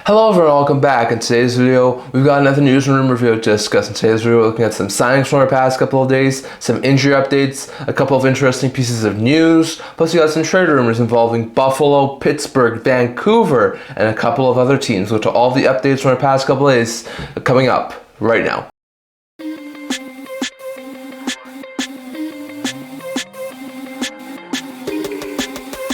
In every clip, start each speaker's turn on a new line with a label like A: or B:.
A: Hello everyone, welcome back. In today's video, we've got another news and rumor video to discuss. In today's video, we're looking at some signings from our past couple of days, some injury updates, a couple of interesting pieces of news, plus we got some trade rumors involving Buffalo, Pittsburgh, Vancouver, and a couple of other teams. We'll go to all the updates from our past couple of days coming up right now.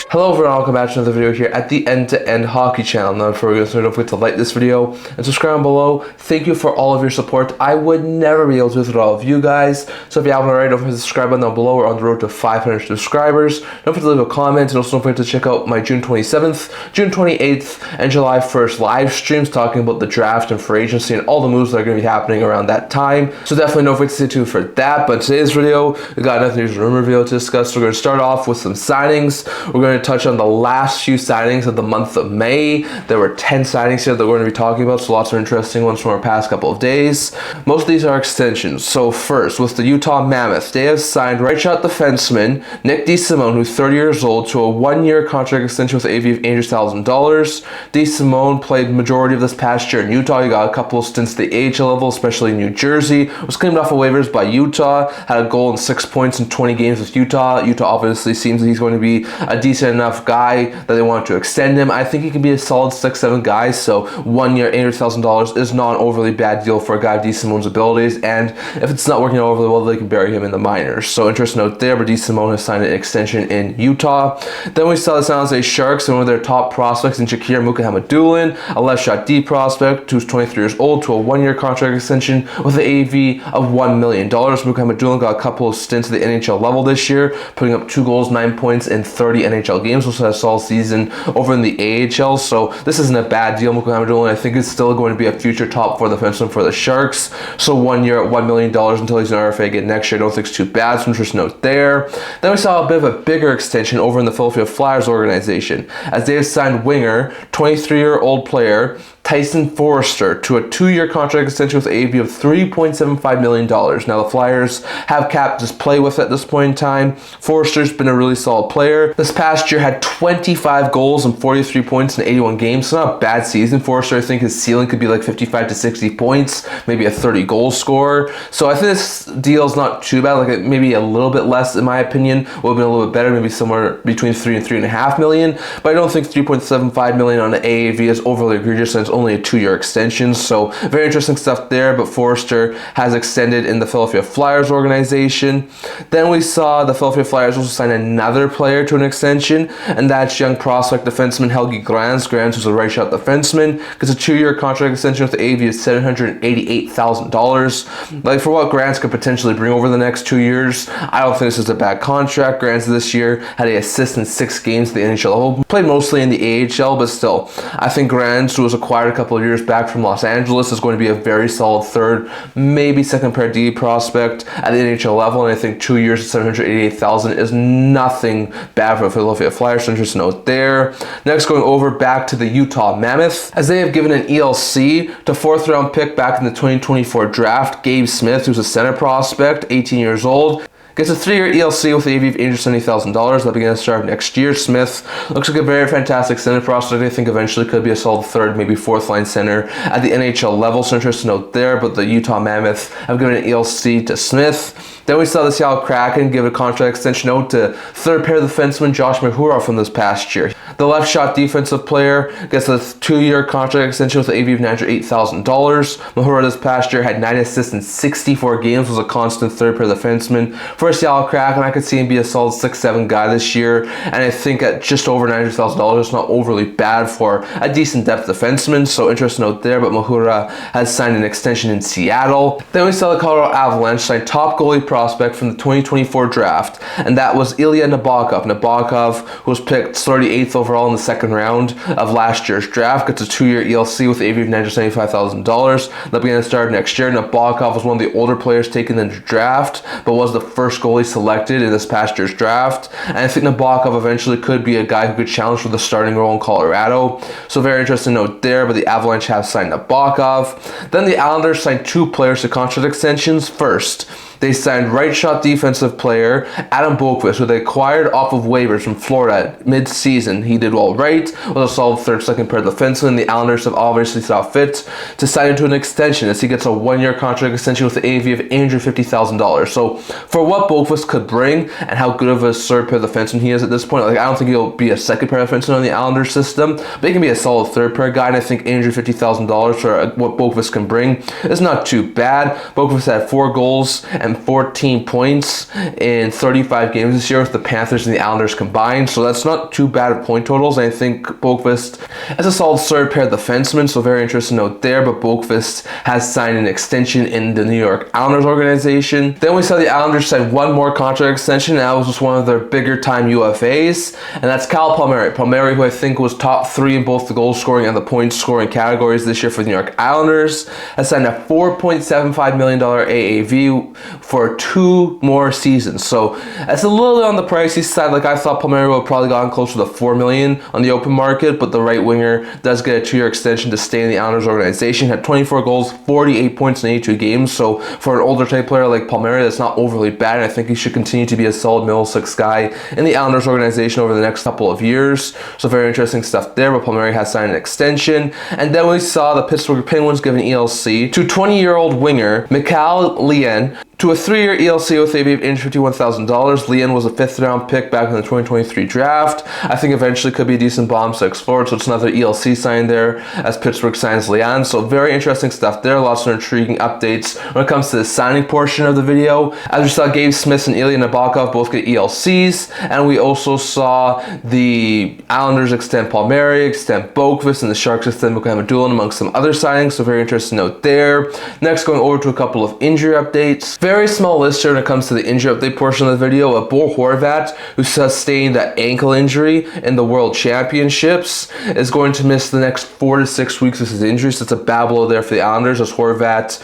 A: Hello everyone, welcome back to another video here at the End-to-End Hockey channel. Now before we get started, don't forget to like this video and subscribe below. Thank you for all of your support. I would never be able to do this without all of you guys. So if you haven't already, don't forget to subscribe button down below. We're on the road to 500 subscribers. Don't forget to leave a comment, and also don't forget to check out my June 27th, June 28th, and July 1st live streams talking about the draft and free agency and all the moves that are going to be happening around that time. So definitely don't forget to stay tuned for that. But in today's video, we got another news and rumor video to discuss. So we're going to start off with some signings. We're going to touch on the last few signings of the month of May. There were 10 signings here that we're going to be talking about, so lots of interesting ones from our past couple of days. Most of these are extensions. So first, with the Utah Mammoth, they have signed right shot defenseman Nick DeSimone, who's 30 years old, to a one-year contract extension with an AV of $800,000. DeSimone played majority of this past year in Utah. He got a couple of stints at the AHL level, especially in New Jersey. Was claimed off of waivers by Utah. Had a goal and 6 points in 20 games with Utah. Utah obviously seems that he's going to be a decent enough guy that they want to extend him. I think he can be a solid 6-7 guy, so 1 year, $800,000 is not an overly bad deal for a guy of DeSimone's abilities, and if it's not working out overly well, they can bury him in the minors. So interesting note there, but DeSimone has signed an extension in Utah. Then we saw the San Jose Sharks and one of their top prospects in Shakir Mukahamadulin, a left shot D prospect who's 23 years old, to a 1-year contract extension with an AV of $1 million. Mukahamadulin got a couple of stints at the NHL level this year, putting up 2 goals, 9 points in 30 NHL games, which has all season over in the AHL, so this isn't a bad deal. Mukahamadulin, I think, is still going to be a future top 4 defenseman for the Sharks. So 1 year at $1 million until he's an RFA again next year. I don't think it's too bad, so interesting note there. Then we saw a bit of a bigger extension over in the Philadelphia Flyers organization, as they have signed winger, 23-year-old player Tyson Foerster to a 2-year contract extension with an AV of $3.75 million. Now the Flyers have cap to play with at this point in time. Foerster's been a really solid player. This past year had 25 goals and 43 points in 81 games, so not a bad season. Foerster, I think his ceiling could be like 55 to 60 points, maybe a 30 goal scorer. So I think this deal is not too bad, like maybe a little bit less in my opinion. Would have been a little bit better, maybe somewhere between 3 and 3.5 million, but I don't think 3.75 million on the AAV is overly egregious, and it's only a 2-year extension. So very interesting stuff there, but Foerster has extended in the Philadelphia Flyers organization. Then we saw the Philadelphia Flyers also sign another player to an extension, and that's young prospect defenseman Helge Grans. Grans was a right shot defenseman, gets a 2-year contract extension with the AV of $788,000. Like, for what Grans could potentially bring over the next 2 years, I don't think this is a bad contract. Grans this year had an assist in 6 games at the NHL level, played mostly in the AHL, but still, I think Grans, who was acquired a couple of years back from Los Angeles, is going to be a very solid 3rd, maybe 2nd pair D prospect at the NHL level, and I think 2 years at $788,000 is nothing bad for the Philadelphia Flyers. So interesting note there. Next, going over back to the Utah Mammoth, as they have given an ELC to 4th round pick back in the 2024 draft, Gabe Smith, who's a center prospect, 18 years old. Gets a 3-year ELC with an AV of $870,000. That'll begin to start next year. Smith looks like a very fantastic center prospect. I think eventually could be a solid 3rd, maybe 4th line center at the NHL level. So interesting note there, but the Utah Mammoth have given an ELC to Smith. Then we saw the Seattle Kraken give a contract extension out to 3rd pair defenseman Josh Yohe from this past year. The left shot defensive player gets a 2-year contract extension with an AV of $908,000. Yohe this past year had 9 assists in 64 games, was a constant 3rd pair defenseman for Seattle Kraken. I could see him be a solid 6-7 guy this year, and I think at just over $900,000, it's not overly bad for a decent depth defenseman. So interesting note there, but Yohe has signed an extension in Seattle. Then we saw the Colorado Avalanche sign top goalie prospect from the 2024 draft, and that was Ilya Nabakov. Nabakov, who was picked 38th overall in the 2nd round of last year's draft, gets a 2-year ELC with an AV of $975,000. That began to start next year. Nabakov was one of the older players taken in the draft, but was the first goalie selected in this past year's draft, and I think Nabakov eventually could be a guy who could challenge for the starting role in Colorado. So very interesting note there, but the Avalanche have signed Nabakov. Then the Islanders signed 2 players to contract extensions. First, they signed right shot defensive player Adam Boqvist, who they acquired off of waivers from Florida mid-season. He did all right, was a solid third, second pair defenseman. The Islanders have obviously saw fit to sign into an extension as he gets a 1-year contract extension with the AAV of $850,000. So for what Boqvist could bring and how good of a third pair defenseman he is at this point, like I don't think he'll be a second pair defenseman on the Islanders system, but he can be a solid third pair guy, and I think $850,000 for what Boqvist can bring is not too bad. Boqvist had 4 goals and 14 points in 35 games this year with the Panthers and the Islanders combined, so that's not too bad of point totals. I think Boqvist is a solid third pair defenseman, so very interesting note there. But Boqvist has signed an extension in the New York Islanders organization. Then we saw the Islanders sign one more contract extension, and that was just one of their bigger time UFAs, and that's Cal Palmieri. Palmieri, who I think was top 3 in both the goal scoring and the point scoring categories this year for the New York Islanders, has signed a $4.75 million AAV for 2 more seasons. So that's a little bit on the pricey side. Like I thought Palmieri would have probably gotten closer to $4 million on the open market, but the right winger does get a 2-year extension to stay in the Islanders organization. Had 24 goals, 48 points in 82 games. So for an older type player like Palmieri, that's not overly bad, and I think he should continue to be a solid middle 6 guy in the Islanders organization over the next couple of years. So very interesting stuff there, but Palmieri has signed an extension. And then we saw the Pittsburgh Penguins give an ELC to 20-year-old winger Mikael Lien to a 3-year ELC with AAV of $851,000. Lien was a 5th-round pick back in the 2023 draft. I think eventually could be a decent bomb to explore, so it's another ELC sign there as Pittsburgh signs Lien. So very interesting stuff there. Lots of intriguing updates when it comes to the signing portion of the video. As we saw, Gabe Smith and Ilya Nabakov both get ELCs, and we also saw the Islanders extend Palmieri, extend Boqvist, and the Sharks extend Mohamed amongst some other signings. So very interesting note there. Next, going over to a couple of injury updates. Very small list here when it comes to the injury update portion of the video. Bo Horvat, who sustained an ankle injury in the World Championships, is going to miss the next 4 to 6 weeks with his injury. So it's a bad blow there for the Islanders, as Horvat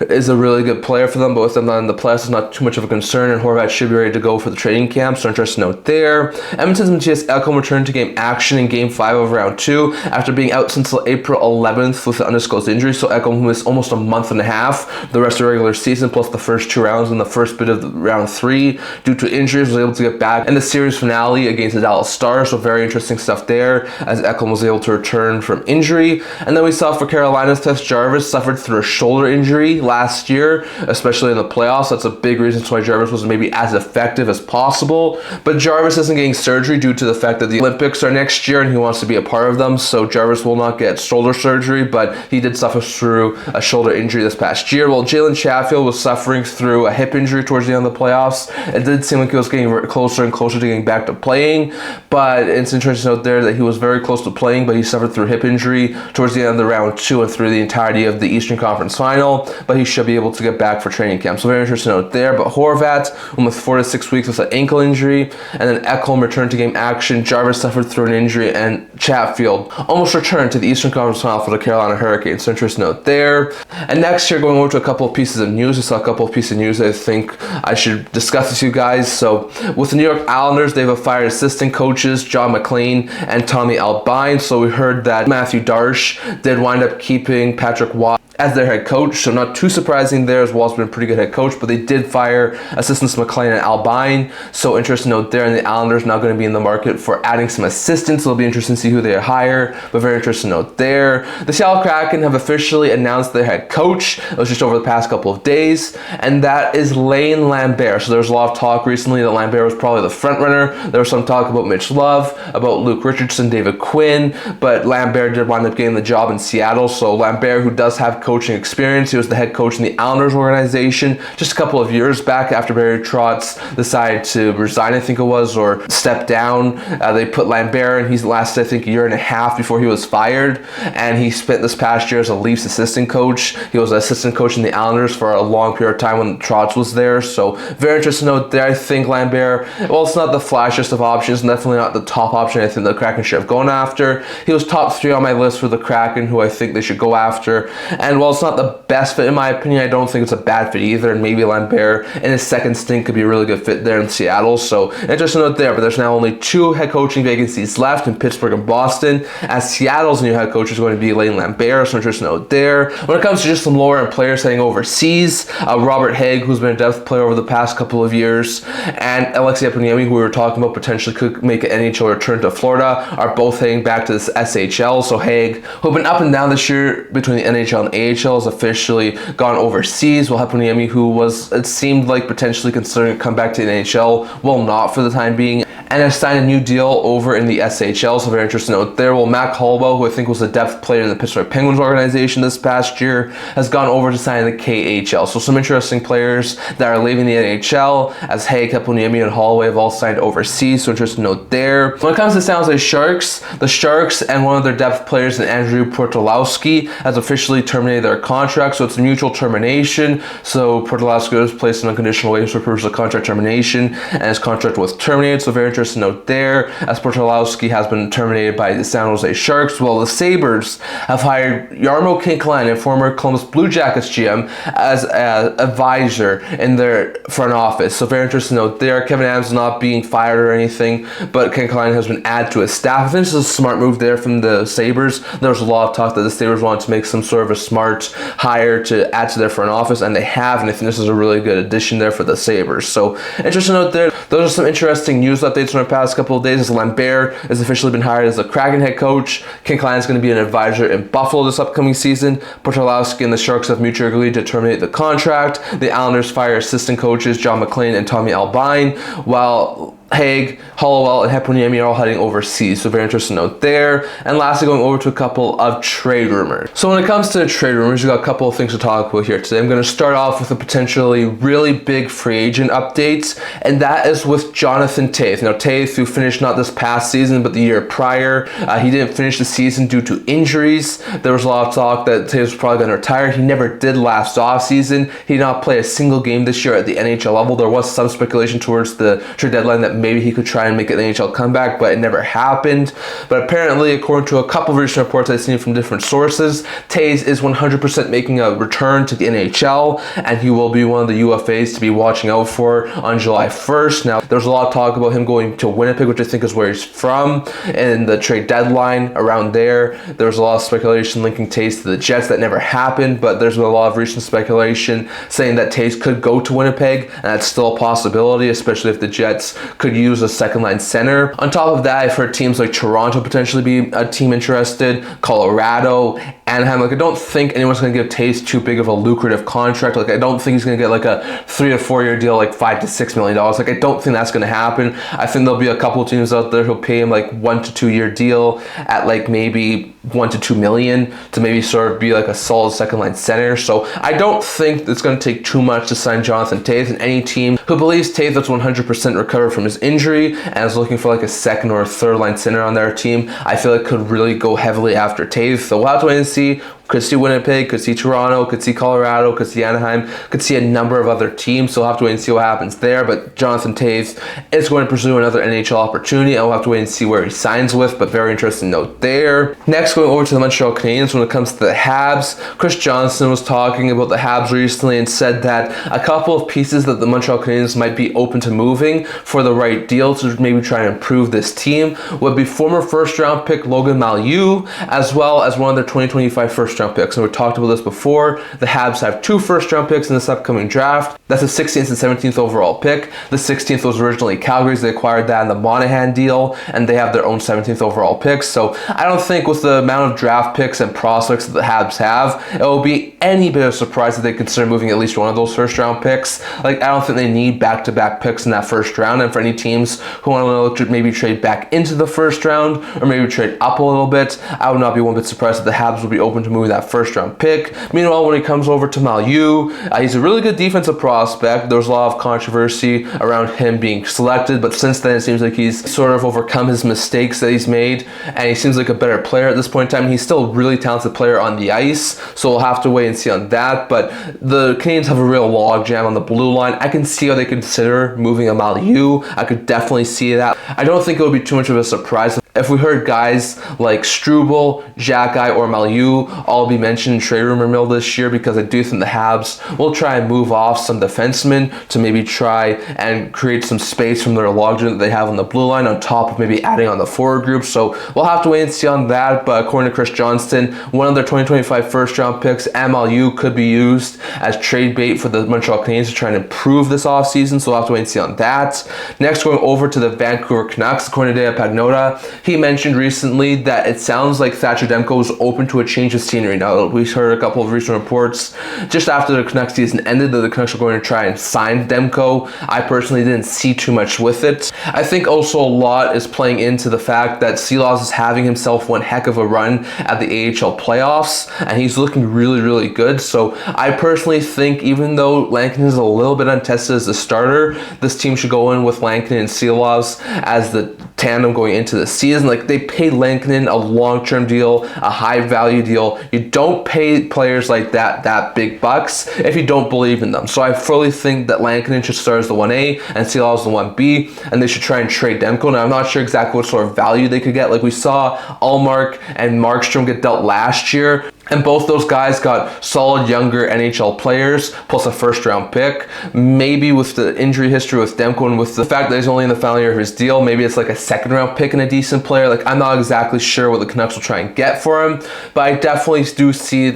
A: is a really good player for them, but with them not in the playoffs, it's not too much of a concern, and Horvat should be ready to go for the training camp. So interesting note there. Edmonton's Mattias Ekholm returned to game action in Game 5 of Round 2 after being out since April 11th with an undisclosed injury. So Ekholm, who missed almost a month and a half the rest of the regular season, plus the first 2 rounds and the first bit of round 3 due to injuries, was able to get back in the series finale against the Dallas Stars. So very interesting stuff there as Ekholm was able to return from injury. And then we saw for Carolina's Tess Jarvis suffered through a shoulder injury last year, especially in the playoffs. That's a big reason why Jarvis was maybe as effective as possible. But Jarvis isn't getting surgery due to the fact that the Olympics are next year and he wants to be a part of them. So Jarvis will not get shoulder surgery, but he did suffer through a shoulder injury this past year. While Jalen Chatfield was suffering through a hip injury towards the end of the playoffs, it did seem like he was getting closer and closer to getting back to playing. But it's interesting to note there that he was very close to playing, but he suffered through hip injury towards the end of the round 2 and through the entirety of the Eastern Conference Final. But he should be able to get back for training camp. So very interesting to note there. But Horvat went with 4 to 6 weeks with an ankle injury, and then Ekholm returned to game action. Jarvis suffered through an injury, and Chatfield almost returned to the Eastern Conference Final for the Carolina Hurricanes. So interesting note there. And next here, going over to a couple of pieces of news. We saw a couple of pieces of news that I think I should discuss with you guys. So with the New York Islanders, they've fired assistant coaches John McLean and Tommy Albine. So we heard that Matthew Darche did wind up keeping Patrick Watt as their head coach, so not too surprising there, as Watt's been a pretty good head coach, but they did fire assistants McLean and Albine. So interesting note there, and the Islanders now going to be in the market for adding some assistants. It'll be interesting to see who they hire, but very interesting note there. The Seattle Kraken have officially announced their head coach. It was just over the past couple of days, and that is Lane Lambert. So there was a lot of talk recently that Lambert was probably the front runner. There was some talk about Mitch Love, about Luke Richardson, David Quinn, but Lambert did wind up getting the job in Seattle. So Lambert, who does have coaching experience, he was the head coach in the Islanders organization just a couple of years back after Barry Trotz decided to resign, I think it was, or step down. They put Lambert, and he's lasted, I think, a year and a half before he was fired, and he spent this past year as a Leafs assistant coach. He was an assistant coach in the Islanders for a long period of time when Trotz was there. So very interesting note there. I think Lambert, well, it's not the flashiest of options, definitely not the top option I think the Kraken should have gone after. He was top 3 on my list for the Kraken, who I think they should go after. And And while it's not the best fit in my opinion, I don't think it's a bad fit either. And maybe Lambert in his second stint could be a really good fit there in Seattle. So interesting note there, but there's now only 2 head coaching vacancies left in Pittsburgh and Boston, as Seattle's new head coach is going to be Lambert. So interesting note there. When it comes to just some lower end players heading overseas, Robert Hagg, who's been a depth player over the past couple of years, and Heponiemi, who we were talking about potentially could make an NHL return to Florida, are both heading back to this SHL. So Hagg, who've been up and down this year between the NHL and AHL, has officially gone overseas, while Heponiemi, who was, it seemed like, potentially considering to come back to the NHL, will not for the time being, and has signed a new deal over in the SHL. So very interesting note there. Well, Hollowell, who I think was a depth player in the Pittsburgh Penguins organization this past year, has gone over to sign the KHL. So some interesting players that are leaving the NHL, as Hagg, Heponiemi, and Hollowell have all signed overseas. So interesting note there. When it comes to San Jose Sharks, the Sharks and one of their depth players in Andrew Pourtalski has officially terminated their contract. So it's a mutual termination. So Pourtalski was placed on unconditional waivers for purpose of contract termination, and his contract was terminated. So very interesting note there, as Pourtalski has been terminated by the San Jose Sharks. Well, the Sabres have hired Jarmo Kenklainen, former Columbus Blue Jackets GM, as an advisor in their front office. So very interesting note there. Kevin Adams is not being fired or anything, but Kenklainen has been added to his staff. I think this is a smart move there from the Sabres. There was a lot of talk that the Sabres wanted to make some sort of a smart hire to add to their front office, and they have, and I think this is a really good addition there for the Sabres. So interesting note there. Those are some interesting news updates from the past couple of days, as Lambert has officially been hired as the Kraken head coach. Kenklainen is going to be an advisor in Buffalo this upcoming season. Pourtalski and the Sharks have mutually agreed to terminate the contract. The Islanders fire assistant coaches John McLean and Tommy Albine, while Hagg, Hollowell, and Heponiemi are all heading overseas. So very interesting note there. And lastly, going over to a couple of trade rumors. So when it comes to trade rumors, we've got a couple of things to talk about here today. I'm going to start off with a potentially really big free agent update, and that is with Jonathan Toews. Now Toews, who finished not this past season but the year prior, he didn't finish the season due to injuries. There was a lot of talk that Toews was probably going to retire. He never did last offseason. He did not play a single game this year at the NHL level. There was some speculation towards the trade deadline that maybe he could try and make an NHL comeback, but it never happened. But apparently, according to a couple of recent reports I've seen from different sources, Toews is 100% making a return to the NHL, and he will be one of the UFAs to be watching out for on July 1st. Now, there's a lot of talk about him going to Winnipeg, which I think is where he's from, and the trade deadline around there. There was a lot of speculation linking Toews to the Jets. That never happened, but there's been a lot of recent speculation saying that Toews could go to Winnipeg, and that's still a possibility, especially if the Jets could use a second line center. On top of that, I've heard teams like Toronto potentially be a team interested, Colorado, Anaheim. Like, I don't think anyone's going to give Toews too big of a lucrative contract. Like, I don't think he's going to get like a 3 to 4 year deal, like $5 to $6 million. Like, I don't think that's going to happen. I think there'll be a couple of teams out there who'll pay him like 1 to 2 year deal at like maybe 1 to 2 million to maybe sort of be like a solid second line center. So I don't think it's going to take too much to sign Jonathan Toews, and any team who believes Toews that's 100% recovered from his injury and is looking for like a second or a third line center on their team, I feel like could really go heavily after Toews. So we'll have to wait and see. Could see Winnipeg, could see Toronto, could see Colorado, could see Anaheim, could see a number of other teams. So we'll have to wait and see what happens there. But Jonathan Toews is going to pursue another NHL opportunity, and we'll have to wait and see where he signs with. But very interesting note there. Next, going over to the Montreal Canadiens, when it comes to the Habs, Chris Johnston was talking about the Habs recently and said that a couple of pieces that the Montreal Canadiens might be open to moving for the right deal to maybe try and improve this team would be former first-round pick Logan Mailloux, as well as one of their 2025 first-round picks. And we talked about this before. The Habs have 2 first-round picks in this upcoming draft. That's the 16th and 17th overall pick. The 16th was originally Calgary's. They acquired that in the Monahan deal, and they have their own 17th overall picks. So I don't think with the amount of draft picks and prospects that the Habs have, it will be any bit of surprise that they consider moving at least one of those first-round picks. Like, I don't think they need back-to-back picks in that first round. And for any teams who want to look to maybe trade back into the first round or maybe trade up a little bit, I would not be one bit surprised that the Habs would be open to moving that first round pick. Meanwhile, when he comes over to Mailloux, he's a really good defensive prospect. There was a lot of controversy around him being selected, but since then it seems like he's sort of overcome his mistakes that he's made, and he seems like a better player at this point in time. He's still a really talented player on the ice, so we'll have to wait and see on that. But the Canadiens have a real logjam on the blue line. I can see how they consider moving a Mailloux. I could definitely see that. I don't think it would be too much of a surprise If we heard guys like Struble, Xhekaj, or Mailloux all be mentioned in trade rumor mill this year, because I do think the Habs will try and move off some defensemen to maybe try and create some space from their logjam that they have on the blue line, on top of maybe adding on the forward group. So we'll have to wait and see on that. But according to Chris Johnston, one of their 2025 first round picks, Mailloux, could be used as trade bait for the Montreal Canadiens to try and improve this offseason. So we'll have to wait and see on that. Next, going over to the Vancouver Canucks, according to Dea Pagnota, he mentioned recently that it sounds like Thatcher Demko is open to a change of scenery. Now, we heard a couple of recent reports just after the Canucks season ended that the Canucks were going to try and sign Demko. I personally didn't see too much with it. I think also a lot is playing into the fact that Silas is having himself one heck of a run at the AHL playoffs, and he's looking really, really good. So I personally think, even though Lankinen is a little bit untested as a starter, this team should go in with Lankinen and Silas as the tandem going into the season. Like, they paid Lankinen a long-term deal, a high-value deal. You don't pay players like that big bucks if you don't believe in them. So I fully think that Lankinen should start as the 1A and Silas as the 1B, and they should try and trade Demko. Now, I'm not sure exactly what sort of value they could get. Like, we saw Ullmark and Markstrom get dealt last year, and both those guys got solid younger NHL players plus a first-round pick. Maybe with the injury history with Demko and with the fact that he's only in the final year of his deal, maybe it's like a second-round pick and a decent player. Like, I'm not exactly sure what the Canucks will try and get for him, but I definitely do see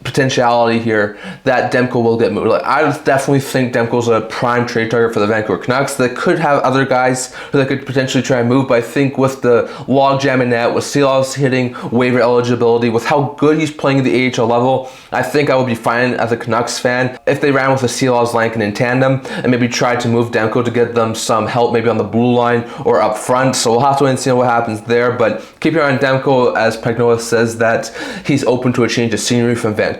A: potentiality here that Demko will get moved. Like, I definitely think Demko's a prime trade target for the Vancouver Canucks. They could have other guys who they could potentially try and move, but I think with the logjam in net, with Silas hitting waiver eligibility, with how good he's playing at the AHL level, I think I would be fine as a Canucks fan if they ran with a Silas Lankinen tandem and maybe tried to move Demko to get them some help maybe on the blue line or up front. So we'll have to wait and see what happens there, but keep your eye on Demko, as Pagnota says that he's open to a change of scenery from Vancouver.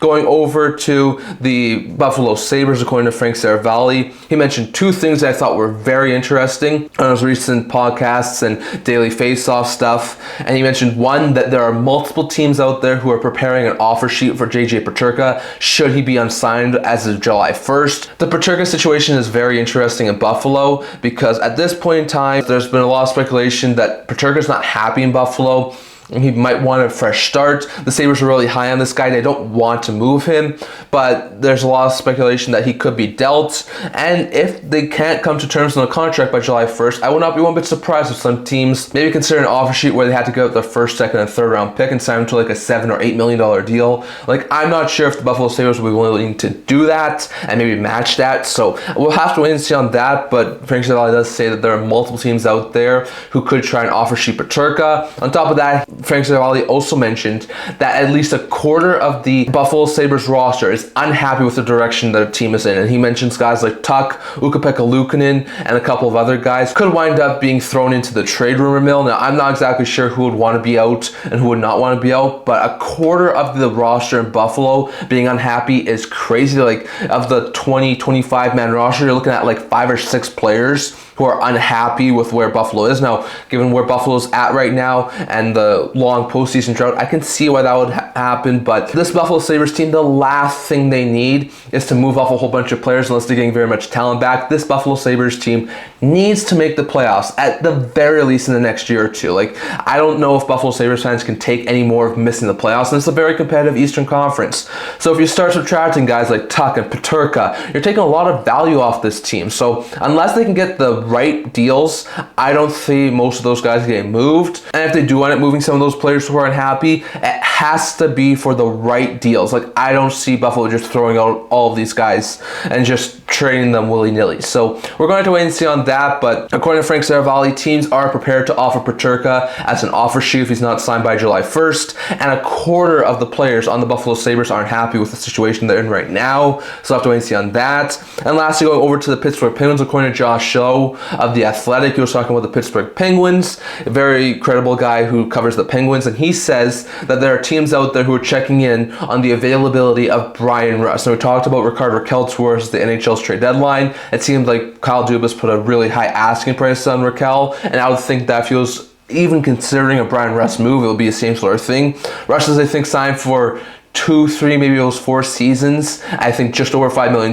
A: Going over to the Buffalo Sabres, according to Frank Seravalli, he mentioned two things that I thought were very interesting on his recent podcasts and daily face-off stuff. And he mentioned, one, that there are multiple teams out there who are preparing an offer sheet for JJ Peterka should he be unsigned as of July 1st. The Peterka situation is very interesting in Buffalo because at this point in time, there's been a lot of speculation that Peterka's not happy in Buffalo. He might want a fresh start. The Sabres are really high on this guy. They don't want to move him, but there's a lot of speculation that he could be dealt. And if they can't come to terms on a contract by July 1st, I would not be one bit surprised if some teams maybe consider an offer sheet where they had to give up their first, second, and third round pick and sign him to like a $7 or $8 million deal. Like, I'm not sure if the Buffalo Sabres will be willing to do that and maybe match that. So we'll have to wait and see on that. But Frank Seravalli does say that there are multiple teams out there who could try and offer sheet Peterka. On top of that, Frank Seravalli also mentioned that at least a quarter of the Buffalo Sabres roster is unhappy with the direction that the team is in. And he mentions guys like Tuck, Ukko-Pekka Luukkonen, and a couple of other guys could wind up being thrown into the trade rumor mill. Now, I'm not exactly sure who would want to be out and who would not want to be out, but a quarter of the roster in Buffalo being unhappy is crazy. Like, of the 25 man roster, you're looking at like 5 or 6 players who are unhappy with where Buffalo is. Now, given where Buffalo's at right now and the long postseason drought, I can see why that would happen, but this Buffalo Sabres team, the last thing they need is to move off a whole bunch of players unless they're getting very much talent back. This Buffalo Sabres team needs to make the playoffs at the very least in the next year or two. Like, I don't know if Buffalo Sabres fans can take any more of missing the playoffs, and it's a very competitive Eastern Conference. So if you start subtracting guys like Tuck and Peterka, you're taking a lot of value off this team. So unless they can get the right deals, I don't see most of those guys getting moved. And if they do end up moving some of those players who are unhappy, it has to be for the right deals. Like, I don't see Buffalo just throwing out all of these guys and just trading them willy-nilly. So we're going to have to wait and see on that, but according to Frank Seravalli, teams are prepared to offer Peterka as an offer sheet if he's not signed by July 1st, and a quarter of the players on the Buffalo Sabres aren't happy with the situation they're in right now, so I'll have to wait and see on that. And lastly, going over to the Pittsburgh Penguins, according to Josh Yohe of The Athletic, he was talking about the Pittsburgh Penguins, a very credible guy who covers the Penguins, and he says that there are teams out there who are checking in on the availability of Brian Rust. Now, we talked about Rickard Rakell towards the NHL's trade deadline. It seemed like Kyle Dubas put a really high asking price on Rakell, and I would think that if he was even considering a Brian Rust move, it would be the same sort of thing. Rust is, I think, signed for 2, 3, maybe it was 4 seasons. I think just over $5 million.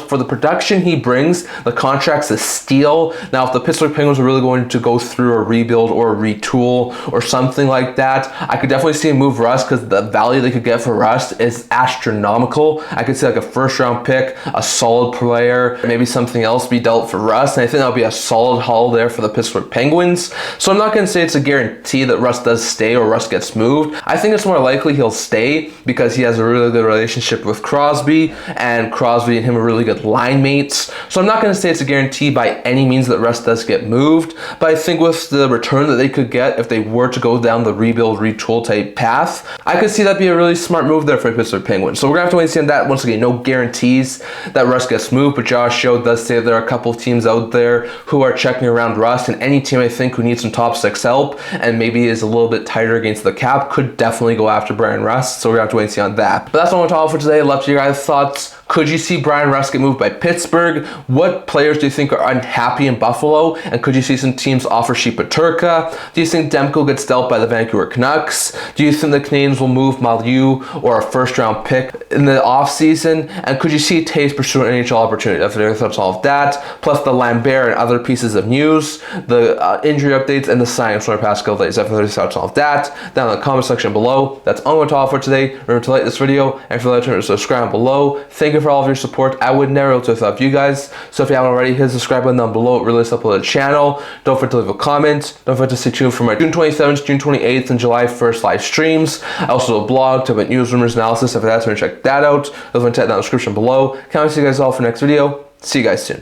A: For the production he brings, the contract's a steal. Now, if the Pittsburgh Penguins are really going to go through a rebuild or a retool or something like that, I could definitely see him move Rust, because the value they could get for Rust is astronomical. I could see like a first-round pick, a solid player, maybe something else be dealt for Rust, and I think that would be a solid haul there for the Pittsburgh Penguins. So I'm not going to say it's a guarantee that Rust does stay or Rust gets moved. I think it's more likely he'll stay because he has a really good relationship with Crosby, and Crosby and him are really good line mates. So I'm not going to say it's a guarantee by any means that Rust does get moved, but I think with the return that they could get if they were to go down the rebuild, retool type path, I could see that be a really smart move there for the Pittsburgh Penguins. So we're going to have to wait and see on that. Once again, no guarantees that Rust gets moved, but Josh Yohe does say there are a couple of teams out there who are checking around Rust, and any team I think who needs some top 6 help and maybe is a little bit tighter against the cap could definitely go after Brian Rust. So we're going to have to wait and see on that. But that's all I want to talk for today. I'd love to hear your guys' thoughts. Could you see Brian Rust get moved by Pittsburgh? What players do you think are unhappy in Buffalo? And could you see some teams offer cheap Peterka? Do you think Demko gets dealt by the Vancouver Canucks? Do you think the Canadiens will move Mailloux or a first-round pick in the offseason? And could you see Toews pursue an NHL opportunity? If there's all of that, plus the Lambert and other pieces of news, the injury updates, and the signings from the past couple days. If there's all of that, down in the comment section below. That's all I'm going to talk for today. Remember to like this video, and if you'd like to subscribe below. Thank you for all of your support. I would never be able to without you guys. So if you haven't already, hit the subscribe button down below. It really helps upload the channel. Don't forget to leave a comment. Don't forget to stay tuned for my June 27th, June 28th, and July 1st live streams. I also have a blog to about news, rumors, analysis. If that's going to check that out, I'll link that down in the description below. Can't wait to see you guys all for the next video. See you guys soon.